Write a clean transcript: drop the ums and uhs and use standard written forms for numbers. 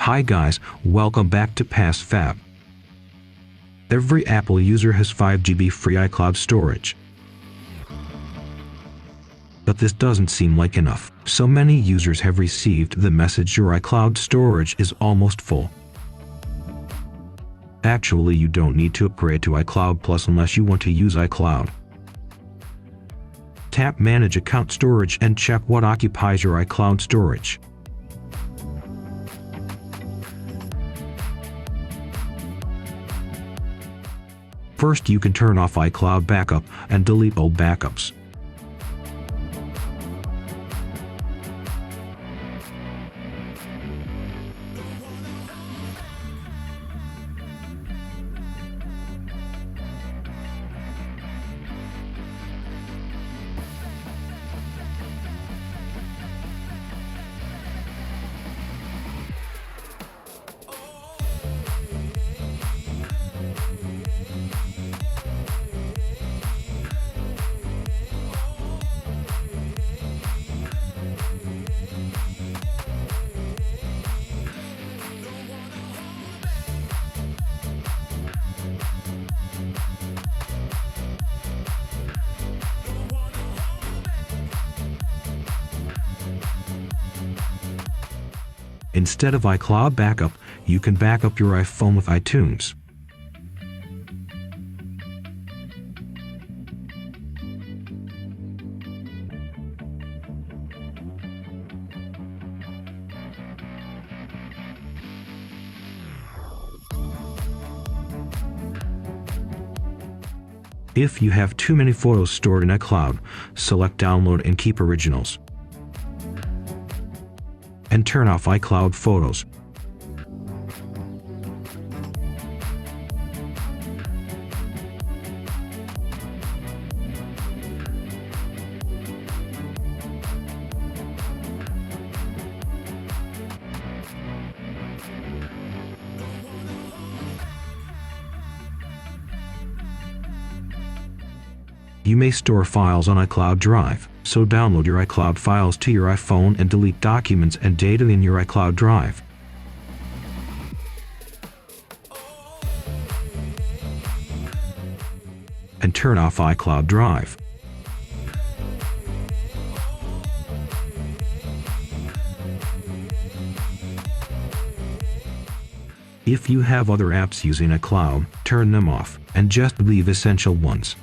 Hi guys, welcome back to PassFab. Every Apple user has 5 GB free iCloud storage. But this doesn't seem like enough. So many users have received the message your iCloud storage is almost full. Actually, you don't need to upgrade to iCloud Plus unless you want to use iCloud. Tap Manage Account Storage and check what occupies your iCloud storage. First, you can turn off iCloud Backup and delete old backups. Instead of iCloud Backup, you can back up your iPhone with iTunes. If you have too many photos stored in iCloud, select Download and Keep Originals. And turn off iCloud Photos. You may store files on iCloud Drive, so download your iCloud files to your iPhone and delete documents and data in your iCloud Drive. And turn off iCloud Drive. If you have other apps using iCloud, turn them off and just leave essential ones.